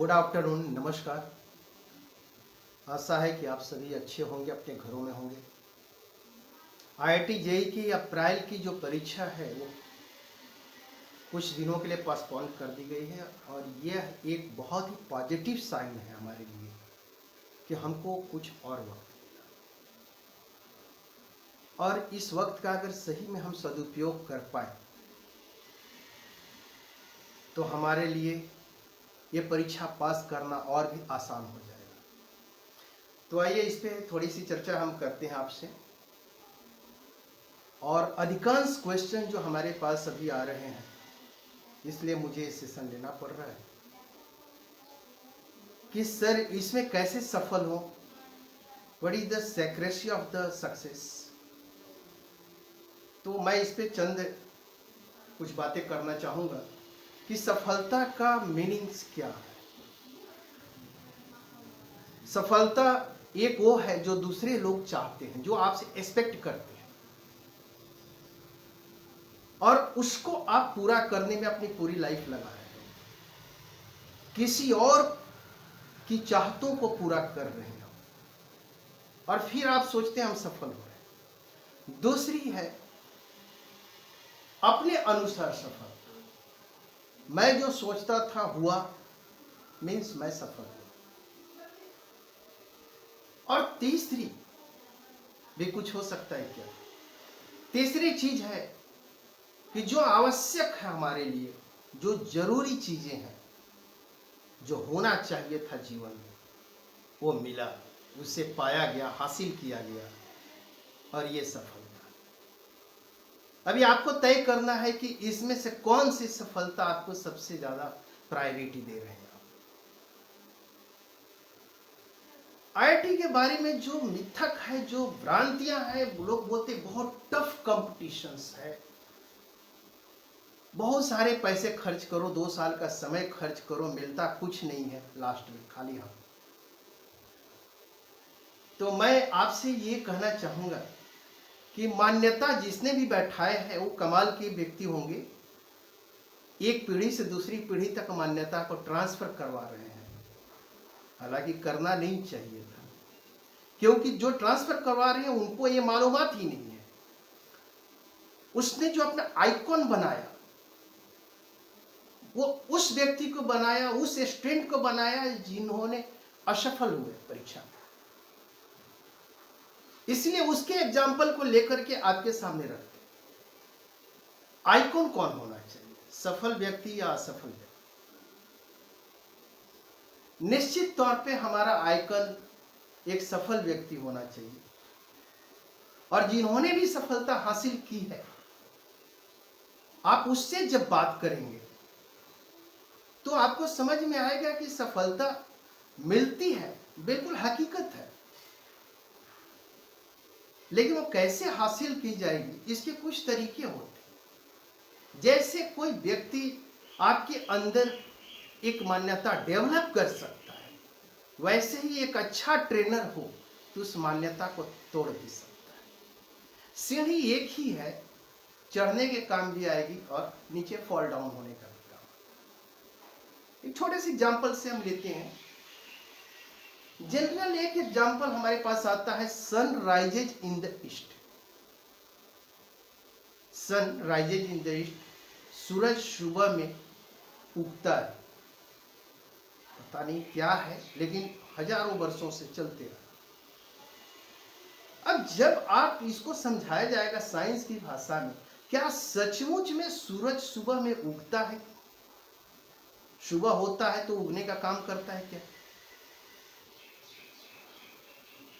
Good afternoon, नमस्कार। आशा है कि आप सभी अच्छे होंगे, अपने घरों में होंगे। आईआईटी जेईई की अप्रैल की जो परीक्षा है वो कुछ दिनों के लिए पोस्टपोन कर दी गई है और यह एक बहुत ही पॉजिटिव साइन है हमारे लिए कि हमको कुछ और वक्त मिला। और इस वक्त का अगर सही में हम सदुपयोग कर पाए तो हमारे लिए ये परीक्षा पास करना और भी आसान हो जाएगा। तो आइए इस पे थोड़ी सी चर्चा हम करते हैं आपसे। और अधिकांश क्वेश्चन जो हमारे पास अभी आ रहे हैं, इसलिए मुझे ये सेशन लेना पड़ रहा है कि सर इसमें कैसे सफल हो, what is the secrecy of the success. तो मैं इस पे चंद कुछ बातें करना चाहूँगा कि सफलता का मीनिंग्स क्या है। सफलता एक वो है जो दूसरे लोग चाहते हैं, जो आपसे एक्सपेक्ट करते हैं और उसको आप पूरा करने में अपनी पूरी लाइफ लगा रहे हैं, किसी और की चाहतों को पूरा कर रहे हैं और फिर आप सोचते हैं हम सफल हो रहे हैं। दूसरी है अपने अनुसार सफलता, मैं जो सोचता था हुआ, मीन्स मैं सफल हूं। और तीसरी भी कुछ हो सकता है क्या? तीसरी चीज है कि जो आवश्यक है हमारे लिए, जो जरूरी चीजें हैं, जो होना चाहिए था जीवन में, वो मिला, उसे पाया गया, हासिल किया गया और ये सफलता। अभी आपको तय करना है कि इसमें से कौन सी सफलता आपको सबसे ज्यादा प्रायोरिटी दे रहे हैं। आईआईटी के बारे में जो मिथक है, जो भ्रांतियां हैं, लोग बोलते बहुत टफ कॉम्पिटिशन्स है, बहुत सारे पैसे खर्च करो, 2 साल का समय खर्च करो, मिलता कुछ नहीं है, लास्ट में खाली हाथ। तो मैं आपसे ये कहना चाहूंगा कि मान्यता जिसने भी बैठाए है वो कमाल के व्यक्ति होंगे, एक पीढ़ी से दूसरी पीढ़ी तक मान्यता को ट्रांसफर करवा रहे हैं। हालांकि करना नहीं चाहिए था, क्योंकि जो ट्रांसफर करवा रहे हैं उनको ये मालूमात ही नहीं है। उसने जो अपना आइकॉन बनाया, वो उस व्यक्ति को बनाया, उस स्टूडेंट को बनाया जिन्होंने असफल हुए परीक्षा में। इसलिए उसके एग्जाम्पल को लेकर के आपके सामने रखते। आइकॉन कौन होना चाहिए, सफल व्यक्ति या असफल व्यक्ति? निश्चित तौर पे हमारा आइकन एक सफल व्यक्ति होना चाहिए। और जिन्होंने भी सफलता हासिल की है, आप उससे जब बात करेंगे तो आपको समझ में आएगा कि सफलता मिलती है, बिल्कुल हकीकत है, लेकिन वो कैसे हासिल की जाएगी, इसके कुछ तरीके होते हैं। जैसे कोई व्यक्ति आपके अंदर एक मान्यता डेवलप कर सकता है, वैसे ही एक अच्छा ट्रेनर हो तो उस मान्यता को तोड़ भी सकता है। सीढ़ी एक ही है, चढ़ने के काम भी आएगी और नीचे फॉल डाउन होने का भी काम। एक छोटे से एग्जाम्पल से हम लेते हैं। जनरल एक एग्जाम्पल हमारे पास आता है, sun rises in the east. Sun rises in the east, सूरज सुबह में उगता है, पता नहीं क्या है, लेकिन हजारों वर्षों से चलते रहा। अब जब आप इसको समझाया जाएगा साइंस की भाषा में, क्या सचमुच में सूरज सुबह में उगता है? सुबह होता है तो उगने का काम करता है क्या?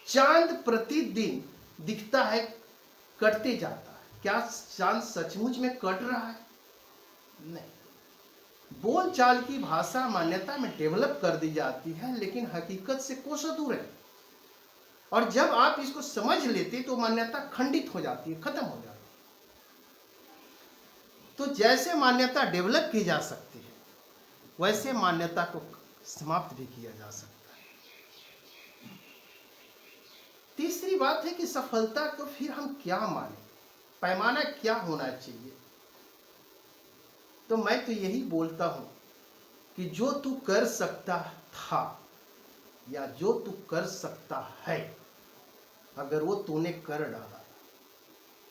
चांद प्रतिदिन दिखता है, कटते जाता है, क्या चांद सचमुच में कट रहा है? नहीं। बोलचाल की भाषा मान्यता में डेवलप कर दी जाती है, लेकिन हकीकत से कोसों दूर है। और जब आप इसको समझ लेते तो मान्यता खंडित हो जाती है, खत्म हो जाती है। तो जैसे मान्यता डेवलप की जा सकती है, वैसे मान्यता को समाप्त भी किया जा सकता है। तीसरी बात है कि सफलता को फिर हम क्या माने, पैमाना क्या होना चाहिए? तो मैं तो यही बोलता हूं कि जो तू कर सकता था या जो तू कर सकता है, अगर वो तूने कर डाला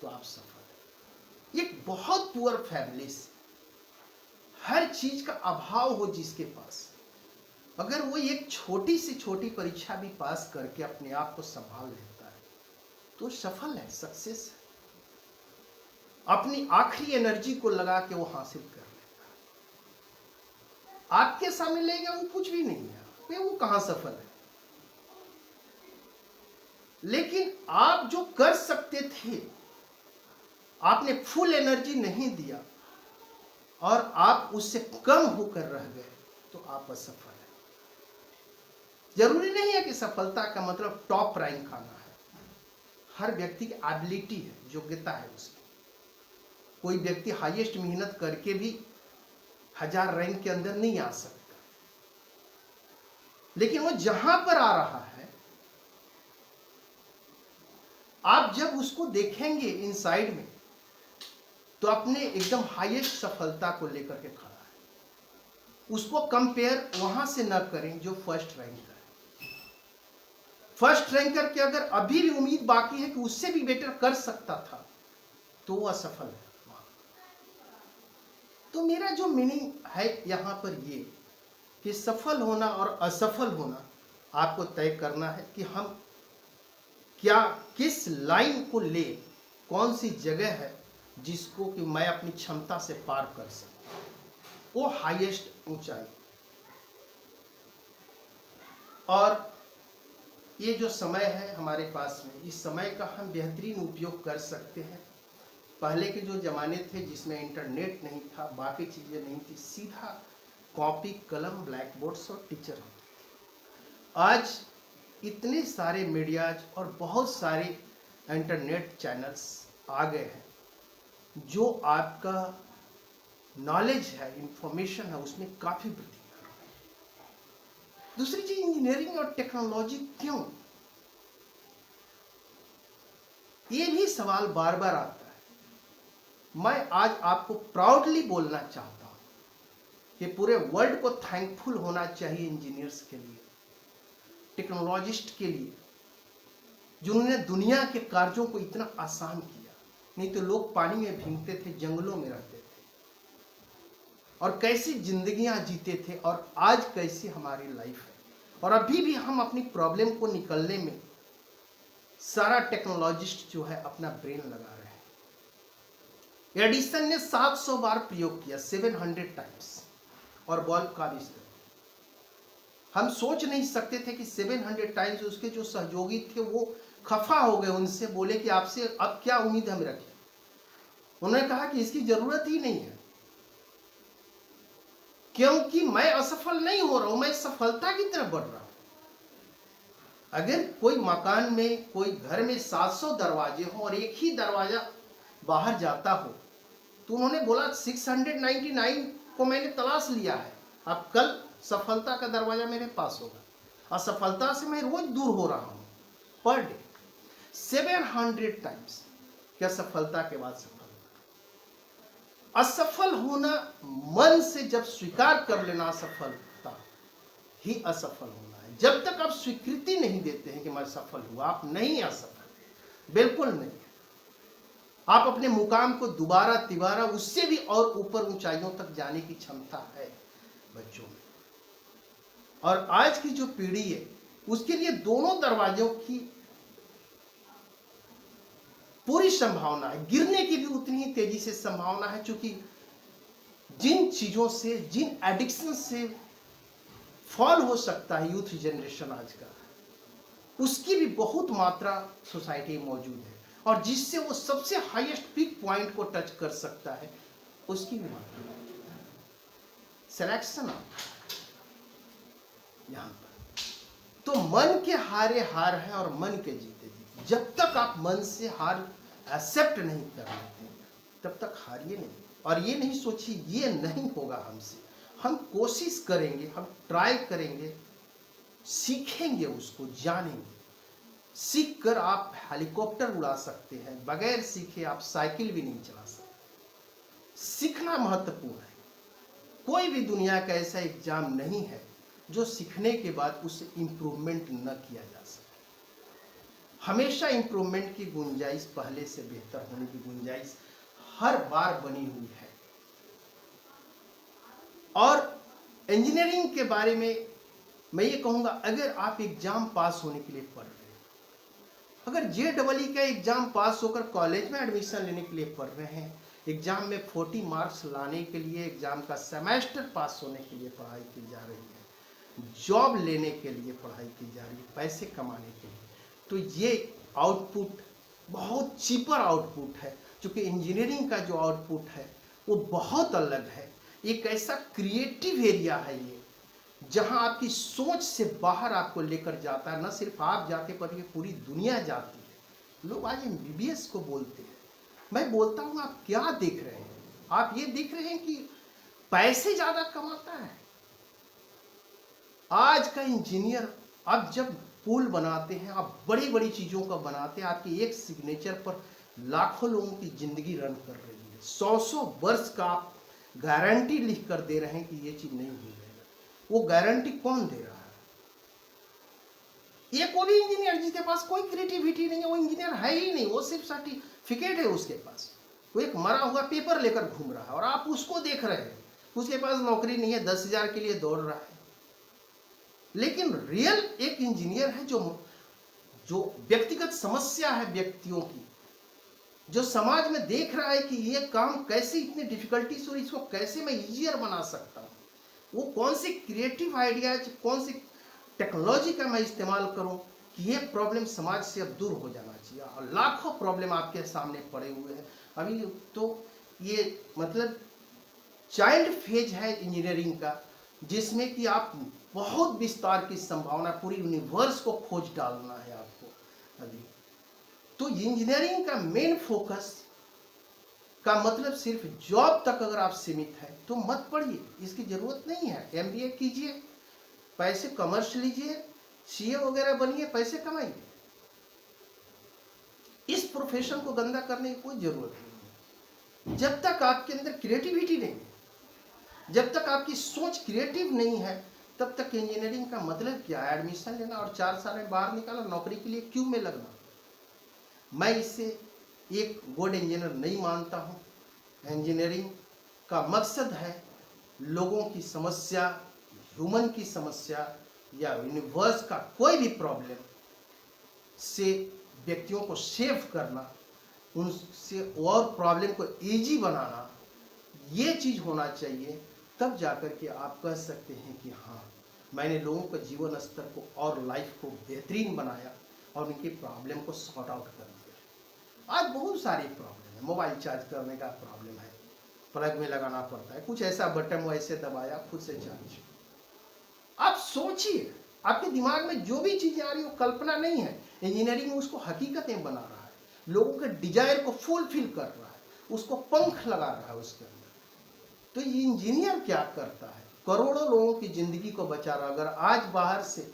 तो आप सफल है। एक बहुत पुअर फैमिली से हर चीज का अभाव हो जिसके पास, अगर वो एक छोटी से छोटी परीक्षा भी पास करके अपने आप को संभाल लेता है तो सफल है, सक्सेस है। अपनी आखिरी एनर्जी को लगा के वो हासिल कर लेता है। आपके सामने ले गया वो कुछ भी नहीं है, वो कहां सफल है। लेकिन आप जो कर सकते थे, आपने फुल एनर्जी नहीं दिया और आप उससे कम होकर रह गए तो आप असफल है। जरूरी नहीं है कि सफलता का मतलब टॉप रैंक आना है। हर व्यक्ति की एबिलिटी है, योग्यता है उसकी। कोई व्यक्ति हाईएस्ट मेहनत करके भी 1000 रैंक के अंदर नहीं आ सकता, लेकिन वो जहां पर आ रहा है, आप जब उसको देखेंगे इनसाइड में तो अपने एकदम हाईएस्ट सफलता को लेकर के खड़ा है। उसको कंपेयर वहां से न करें जो फर्स्ट रैंकर है। फर्स्ट रैंकर की अगर अभी भी उम्मीद बाकी है कि उससे भी बेटर कर सकता था तो वो असफल है। तो मेरा जो मीनिंग है यहां पर ये कि सफल होना और असफल होना आपको तय करना है कि हम क्या किस लाइन को ले, कौन सी जगह है जिसको कि मैं अपनी क्षमता से पार कर सकता हूं, वो हाईएस्ट ऊंचाई। और ये जो समय है हमारे पास में, इस समय का हम बेहतरीन उपयोग कर सकते हैं। पहले के जो जमाने थे जिसमें इंटरनेट नहीं था, बाकी चीजें नहीं थी, सीधा कॉपी कलम ब्लैक बोर्ड्स और टीचर होते थे। आज इतने सारे मीडियाज और बहुत सारे इंटरनेट चैनल्स आ गए हैं जो आपका नॉलेज है, इंफॉर्मेशन है, उसमें काफी वृद्धि कर रहा है। दूसरी चीज इंजीनियरिंग और टेक्नोलॉजी क्यों, ये भी सवाल बार बार आता है। मैं आज आपको प्राउडली बोलना चाहता हूं कि पूरे वर्ल्ड को थैंकफुल होना चाहिए इंजीनियर्स के लिए, टेक्नोलॉजिस्ट के लिए, जिन्होंने दुनिया के कार्यों को इतना आसान किया। नहीं तो लोग पानी में भीगते थे, जंगलों में रहते थे और कैसी जिंदगियां जीते थे, और आज कैसी हमारी लाइफ है। और अभी भी हम अपनी प्रॉब्लम को निकलने में सारा टेक्नोलॉजिस्ट जो है अपना ब्रेन लगा रहे हैं। एडिसन ने 700 बार प्रयोग किया, 700 टाइम्स, और बल्ब का आविष्कार। हम सोच नहीं सकते थे कि 700 टाइम्स उसके जो सहयोगी थे वो खफा हो गए, उनसे बोले कि आपसे अब क्या उम्मीद हम रखें। उन्होंने कहा कि इसकी जरूरत ही नहीं है, क्योंकि मैं असफल नहीं हो रहा हूं, मैं सफलता की तरफ बढ़ रहा हूं। अगर कोई मकान में, कोई घर में 700 दरवाजे हो और एक ही दरवाजा बाहर जाता हो, तो उन्होंने बोला 699 को मैंने तलाश लिया है, अब कल सफलता का दरवाजा मेरे पास होगा। असफलता से मैं रोज दूर हो रहा हूं, पर डे 700 टाइम्स। क्या सफलता के बाद सफलता? असफल होना मन से जब स्वीकार कर लेना, असफलता ही असफल होना है। जब तक आप स्वीकृति नहीं देते हैं कि मैं सफल हुआ, आप नहीं असफल, बिल्कुल नहीं। आप अपने मुकाम को दोबारा तिबारा, उससे भी और ऊपर ऊंचाइयों तक जाने की क्षमता है बच्चों में। और आज की जो पीढ़ी है उसके लिए दोनों दरवाजों की पूरी संभावना है, गिरने की भी उतनी ही तेजी से संभावना है, क्योंकि जिन चीजों से, जिन एडिक्शन से फॉल हो सकता है यूथ जनरेशन आज का, उसकी भी बहुत मात्रा सोसाइटी में मौजूद है, और जिससे वो सबसे हाईएस्ट पीक पॉइंट को टच कर सकता है, उसकी भी मात्रा। सिलेक्शन यहां पर तो मन के हारे हार है और मन के जीते जीते। जब तक आप मन से हार एक्सेप्ट नहीं कर लेते तब तक हारिए नहीं। और ये नहीं सोचिए ये नहीं होगा हमसे, हम कोशिश करेंगे, हम ट्राई करेंगे, सीखेंगे, उसको जानेंगे। सीख कर आप हेलीकॉप्टर उड़ा सकते हैं, बगैर सीखे आप साइकिल भी नहीं चला सकते। सीखना महत्वपूर्ण है। कोई भी दुनिया का ऐसा एग्जाम नहीं है जो सीखने के बाद उससे इम्प्रूवमेंट न किया जा सके। हमेशा इम्प्रूवमेंट की गुंजाइश, पहले से बेहतर होने की गुंजाइश हर बार बनी हुई है। और इंजीनियरिंग के बारे में मैं ये कहूँगा, अगर आप एग्जाम पास होने के लिए पढ़ रहे हैं, अगर JEE का एग्जाम पास होकर कॉलेज में एडमिशन लेने के लिए पढ़ रहे हैं, एग्जाम में 40 मार्क्स लाने के लिए, एग्जाम का सेमेस्टर पास होने के लिए पढ़ाई की जा रही है, जॉब लेने के लिए पढ़ाई की जा रही है, पैसे कमाने के लिए, तो ये आउटपुट बहुत चीपर आउटपुट है। क्योंकि इंजीनियरिंग का जो आउटपुट है वो बहुत अलग है। एक ऐसा क्रिएटिव एरिया है ये, जहां आपकी सोच से बाहर आपको लेकर जाता है। न सिर्फ आप जाते पर ये पूरी दुनिया जाती है। लोग आज MBBS को बोलते हैं, मैं बोलता हूं आप क्या देख रहे हैं? आप ये देख रहे हैं कि पैसे ज्यादा कमाता है। आज का इंजीनियर, आप जब पुल बनाते हैं, आप बड़ी बड़ी चीजों का बनाते हैं, आपके एक सिग्नेचर पर लाखों लोगों की जिंदगी रन कर रही है। 100 वर्ष का आप गारंटी लिख कर दे रहे हैं कि ये चीज नहीं हो जाएगा। वो गारंटी कौन दे रहा है? ये कोई इंजीनियर जिसके पास कोई क्रिएटिविटी नहीं है, वो इंजीनियर है ही नहीं। वो सिर्फ सर्टिफिकेट है उसके पास, वो एक मरा हुआ पेपर लेकर घूम रहा है और आप उसको देख रहे हैं। उसके पास नौकरी नहीं है, 10,000 के लिए दौड़ रहा है। लेकिन रियल एक इंजीनियर है जो व्यक्तिगत समस्या है व्यक्तियों की, जो समाज में देख रहा है कि ये काम कैसे इतने डिफिकल्टीज हो, इसको कैसे मैं इजियर बना सकता हूँ, वो कौन से क्रिएटिव आइडियाज, कौन सी टेक्नोलॉजी का मैं इस्तेमाल करूं कि ये प्रॉब्लम समाज से अब दूर हो जाना चाहिए। और लाखों प्रॉब्लम आपके सामने पड़े हुए हैं अभी। तो ये मतलब चाइल्ड फेज है इंजीनियरिंग का, जिसमें कि आप बहुत विस्तार की संभावना, पूरी यूनिवर्स को खोज डालना है आपको अभी। तो इंजीनियरिंग का मेन फोकस का मतलब सिर्फ जॉब तक अगर आप सीमित है तो मत पढ़िए, इसकी जरूरत नहीं है। MBA कीजिए, पैसे कॉमर्स लीजिए, CA वगैरह बनिए, पैसे कमाइए। इस प्रोफेशन को गंदा करने की कोई जरूरत नहीं है। जब तक आपके अंदर क्रिएटिविटी नहीं है, जब तक आपकी सोच क्रिएटिव नहीं है, तब तक इंजीनियरिंग का मतलब क्या है? एडमिशन लेना और 4 साल में बाहर निकालना, नौकरी के लिए क्यों में लगना। मैं इसे एक गुड इंजीनियर नहीं मानता हूँ। इंजीनियरिंग का मकसद है लोगों की समस्या, ह्यूमन की समस्या या यूनिवर्स का कोई भी प्रॉब्लम से व्यक्तियों को सेव करना, उनसे और प्रॉब्लम को इजी बनाना, ये चीज होना चाहिए। तब जाकर के आप कह सकते हैं कि हाँ, मैंने लोगों के जीवन स्तर को और लाइफ को बेहतरीन बनाया और उनकी प्रॉब्लम को सॉर्ट आउट कर दिया। आज बहुत सारी प्रॉब्लम है। मोबाइल चार्ज करने का प्रॉब्लम है, प्लग में लगाना पड़ता है, कुछ ऐसा बटन वैसे दबाया खुद से चार्ज। आप सोचिए, आपके दिमाग में जो भी चीजें आ रही हो कल्पना नहीं है, इंजीनियरिंग उसको हकीकतें बना रहा है, लोगों के डिजायर को फुलफिल कर रहा है, उसको पंख लगा रहा है उसके अंदर। तो ये इंजीनियर क्या करता है? करोड़ों लोगों की जिंदगी को बचा रहा है। अगर आज बाहर से,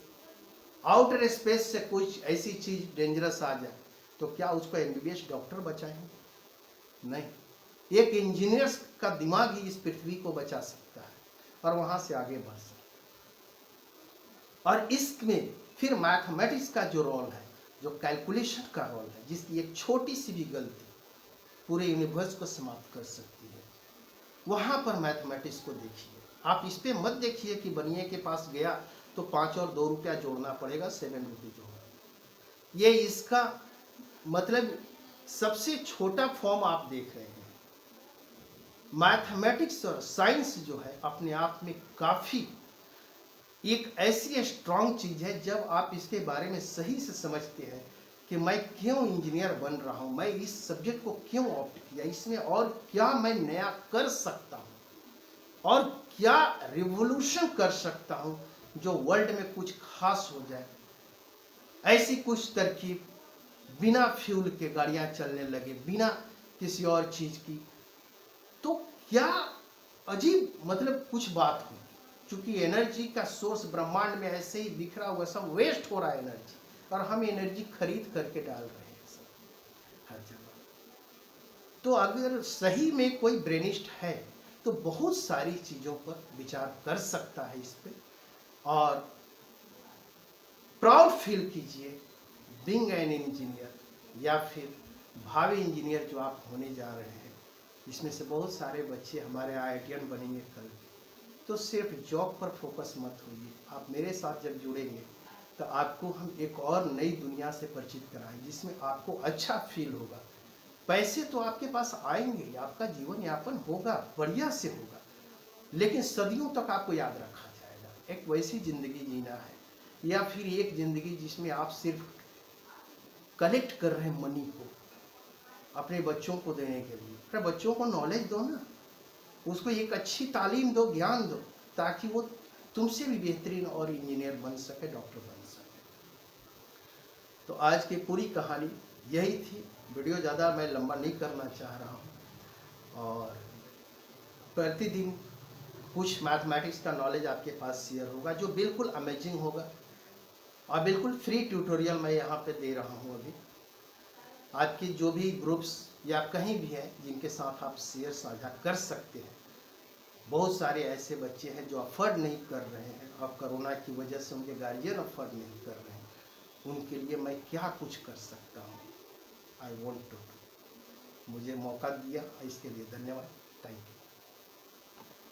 आउटर स्पेस से कुछ ऐसी चीज डेंजरस आ जाए तो क्या उसको MBBS डॉक्टर बचाएंगे? नहीं। एक इंजीनियर का दिमाग ही इस पृथ्वी को बचा सकता है और वहां से आगे बढ़ सकता है। और इसमें फिर मैथमेटिक्स का जो रोल है, जो कैलकुलेशन का रोल है, जिसकी एक छोटी सी भी गलती पूरे यूनिवर्स को समाप्त कर सकती है, वहां पर मैथमेटिक्स को देखिए। आप इस पे मत देखिए कि बनिए के पास गया तो 5 और 2 रुपया जोड़ना पड़ेगा, 7 रुपीज होगा। ये इसका मतलब सबसे छोटा फॉर्म आप देख रहे हैं। मैथमेटिक्स और साइंस जो है अपने आप में काफी एक ऐसी स्ट्रांग चीज है। जब आप इसके बारे में सही से समझते हैं कि मैं क्यों इंजीनियर बन रहा हूं, मैं इस सब्जेक्ट को क्यों ऑप्ट किया, इसमें और क्या मैं नया कर सकता हूं और क्या रिवॉल्यूशन कर सकता हूं जो वर्ल्ड में कुछ खास हो जाए, ऐसी कुछ तरकीब, बिना फ्यूल के गाड़ियां चलने लगे, बिना किसी और चीज की, तो क्या अजीब मतलब कुछ बात हो। क्योंकि एनर्जी का सोर्स ब्रह्मांड में ऐसे ही बिखरा हुआ, सब वेस्ट हो रहा है एनर्जी, और हम एनर्जी खरीद करके डाल रहे हैं सब हर जगह। तो अगर सही में कोई ब्रेनिस्ट है तो बहुत सारी चीज़ों पर विचार कर सकता है इस पे। और प्राउड फील कीजिए बीइंग एन इंजीनियर या फिर भावी इंजीनियर जो आप होने जा रहे हैं। इसमें से बहुत सारे बच्चे हमारे IITian बनेंगे कल। तो सिर्फ जॉब पर फोकस मत होइए। आप मेरे साथ जब जुड़ेंगे तो आपको हम एक और नई दुनिया से परिचित कराएंगे जिसमें आपको अच्छा फील होगा। पैसे तो आपके पास आएंगे, आपका जीवन यापन होगा, बढ़िया से होगा, लेकिन सदियों तक आपको याद रखा जाएगा। एक वैसी जिंदगी जीना है या फिर एक जिंदगी जिसमें आप सिर्फ कलेक्ट कर रहे हैं मनी को अपने बच्चों को देने के लिए। अपने बच्चों को नॉलेज दो ना, उसको एक अच्छी तालीम दो, ज्ञान दो, ताकि वो तुमसे भी बेहतरीन और इंजीनियर बन सके, डॉक्टर बन सके। तो आज की पूरी कहानी यही थी। वीडियो ज़्यादा मैं लंबा नहीं करना चाह रहा हूँ। और प्रतिदिन कुछ मैथमेटिक्स का नॉलेज आपके पास शेयर होगा जो बिल्कुल अमेजिंग होगा, और बिल्कुल फ्री ट्यूटोरियल मैं यहाँ पे दे रहा हूँ। अभी आपकी जो भी ग्रुप्स या कहीं भी हैं जिनके साथ आप शेयर साझा कर सकते हैं। बहुत सारे ऐसे बच्चे हैं जो अफोर्ड नहीं कर रहे हैं, अब कोरोना की वजह से उनके गार्जियन अफोर्ड नहीं कर रहे हैं। उनके लिए मैं क्या कुछ कर सकता हूँ, आई वॉन्ट टू। मुझे मौका दिया इसके लिए धन्यवाद। Thank you.